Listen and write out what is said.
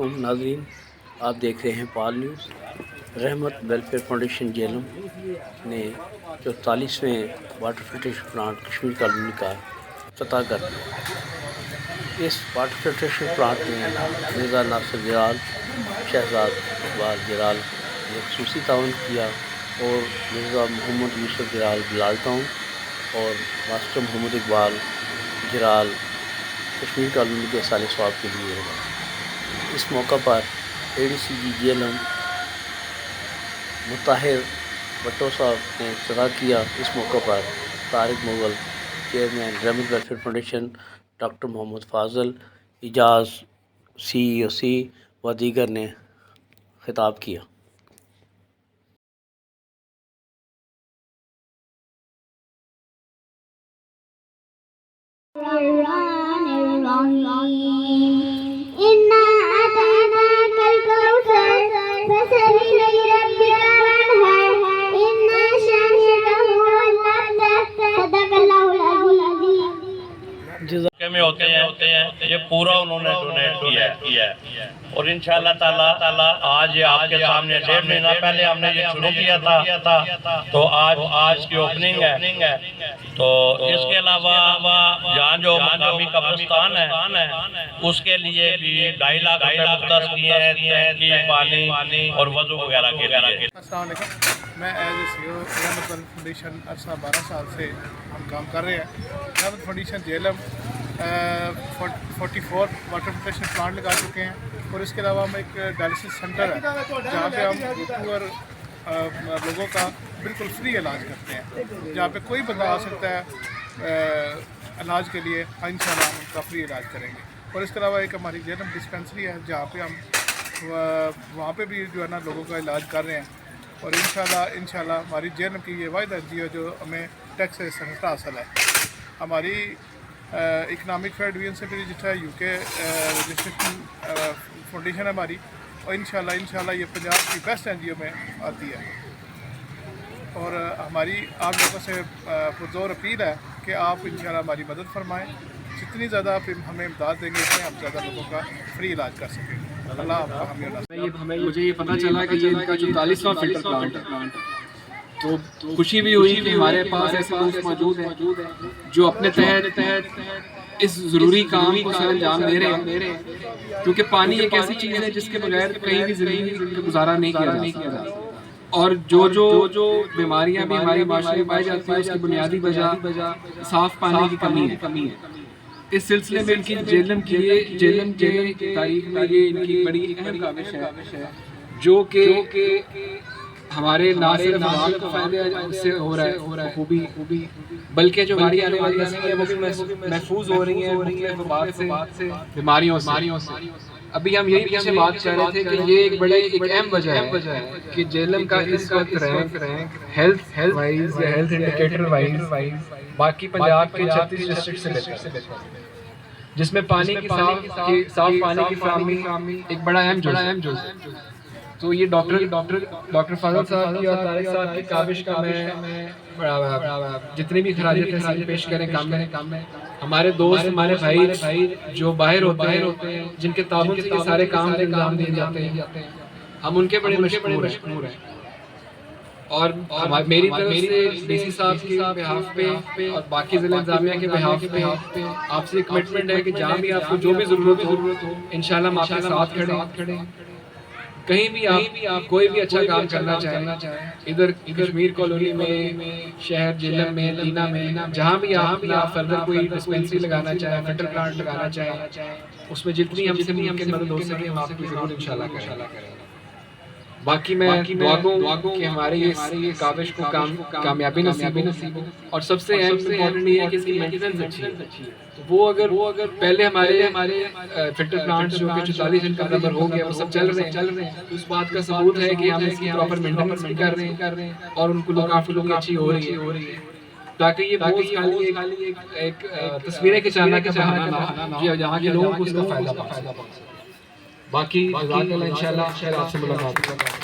ناظرین، آپ دیکھ رہے ہیں Pal news. Rehmat welfare foundation Jhelum نے 44ویں water filtration plant Kashmir colony کا افتتاح کر دیا۔ اس واٹر فلٹریشن پلانٹ میں مرزا ناصر جلال، شہزاد اقبال جلال نے خصوصی تعاون کیا اور مرزا محمد یوسف جلال بلال ٹاؤن اور ماسٹر محمد اقبال جلال کشمیر کالونی کے سال ثواب کے لیے ہوگا۔ اس موقع پر اے ڈی سی جی جہلم مطہر بٹو صاحب نے افتتاح کیا۔ اس موقع پر طارق مغل، چیئرمین رحمت welfare foundation, doctor Muhammad Fazil, اعجاز CEOC و دیگر نے خطاب کیا۔ میں ہوتے ہیں یہ پورا انہوں نے ڈونیٹ کیا ہے اور انشاءاللہ تعالی آج آپ کے سامنے 1.5 مہینہ پہلے ہم نے یہ شروع کیا تھا تو آج کی اوپننگ ہے۔ تو اس کے علاوہ جہاں جو مقامی قبرستان ہے اس کے لیے بھی 2.5 لاکھ روپے مختص کیے ہیں، پانی اور وضو وغیرہ کے لیے۔ السلام علیکم، میں ایز اے CEO رحمت ویلفیئر فاؤنڈیشن عرصہ 12 سال سے ہم کام کر رہے ہیں۔ Rehmat foundation Jhelum 44 water filtration plant لگا چکے ہیں اور اس کے علاوہ ہم ایک ڈائلسس سینٹر ہے جہاں پہ ہم پور لوگوں کا بالکل فری علاج کرتے ہیں، جہاں پہ کوئی بندہ آ سکتا ہے علاج کے لیے، انشاءاللہ ہم ان کا فری علاج کریں گے۔ اور اس کے علاوہ ایک ہماری جہلم ڈسپینسری ہے جہاں پہ ہم وہاں پہ بھی جو ہے نا لوگوں کا علاج کر رہے ہیں اور انشاءاللہ ہماری جہلم کی یہ واحد NGO جو ہمیں ٹیکس سے سہولت حاصل ہے۔ ہماری اکنامک فیئر ڈویژن سے بھی رجسٹر ہے، UK رجسٹریشن فاؤنڈیشن ہے ہماری، اور انشاءاللہ یہ پنجاب کی بیسٹ NGO میں آتی ہے۔ اور ہماری آپ لوگوں سے پرزور اپیل ہے کہ آپ انشاءاللہ ہماری مدد فرمائیں، جتنی زیادہ آپ ہمیں امداد دیں گے اتنے ہم زیادہ لوگوں کا فری علاج کر سکیں گے۔ اللہ آپ کا حامی اور مجھے یہ پتہ چلا کہ یہ ان کا 44واں فلٹر پلانٹ ہے، تو خوشی بھی ہوئی کہ ہمارے پاس ایسے لوگ موجود ہیں جو اپنے تحت اس ضروری کام کو سر انجام دے رہے ہیں، کیونکہ پانی ایک ایسی چیز ہے جس کے بغیر کہیں بھی زندگی کا گزارا نہیں کیا جا سکتا، اور جو بیماریاں بھی ہمارے معاشرے میں پائی جاتی ہیں اس کی بنیادی وجہ صاف پانی کی کمی ہے۔ اس سلسلے میں ان کی جہلم کی تاریخ میں یہ ان کی بڑی اہم کاوش ہے جو کہ ہمارے نہ صرف عوام کو فائدہ اس سے ہو رہا ہے خوبی، بلکہ جو ہماری آنے والی نسلیں ہیں وہ بھی محفوظ ہو رہی ہیں مختلف وباء سے، بیماریوں سے۔ ابھی ہم یہی پیچھے بات کر رہے تھے کہ یہ ایک اہم وجہ ہے کہ جہلم کا اس وقت رینک ہیلتھ وائز یا ہیلتھ انڈیکیٹر وائز باقی پنجاب کے 36 ڈسٹرکٹ سے بہتر ہے، جس میں پانی کی صاف پانی کی فراہمی ایک بڑا اہم جز ہے۔ تو یہ ڈاکٹر فاضل صاحب کی اور طارق صاحب کی کاوش کا میں جتنی بھی خراج تحسین پیش کریں کام میں ہمارے دوست، ہمارے بھائی جو باہر ہوتے ہیں جن کے تعاون سے یہ سارے کام انجام دیے جاتے ہیں، ہم ان کے بڑے مشکور ہیں۔ اور میری طرف سے DC صاحب کے بہاف پہ اور باقی ضلع انتظامیہ کے بہاف پہ آپ سے کمٹمنٹ ہے کہ جہاں بھی آپ کو جو بھی ضرورت ہو انشاءاللہ ہم آپ کے ساتھ کھڑے ہیں۔ کہیں بھی آپ کوئی بھی اچھا کام کرنا چاہیں، ادھر کشمیر کالونی میں، شہر جہلم میں، دینا میں، جہاں بھی آپ فردر کوئی ڈسپینسری لگانا چاہیں، فلٹر پلانٹ لگانا چاہیں، اس میں جتنی ہم سے ممکن مدد ہو سکے ہم آپ کی ضرور انشاءاللہ کریں گے۔ باقی میں دعا گوں کہ ہماری اس کاوش کو کامیابی نصیب ہو، اور سب سے اہم امپورٹنٹ یہ ہے کہ اس کی مینٹیننس اچھی ہے۔ وہ اگر پہلے ہمارے فلٹر پلانٹس جو کہ 44 ان کا نمبر ہو گیا وہ سب چل رہے ہیں، تو اس بات کا ثبوت ہے کہ ہم اس کی پراپر مینٹیننس بھی کر رہے ہیں اور ان کو لک آفٹر بھی اچھی ہو رہی ہے، تاکہ یہ بہت خالی ایک تصویریں کھچانا کا بہانہ نہ ہو، جہاں کے لوگوں کو اس کا فائدہ پہنچے۔ باقی جزاک اللہ، انشاءاللہ آپ سے ملاقات ہوگی۔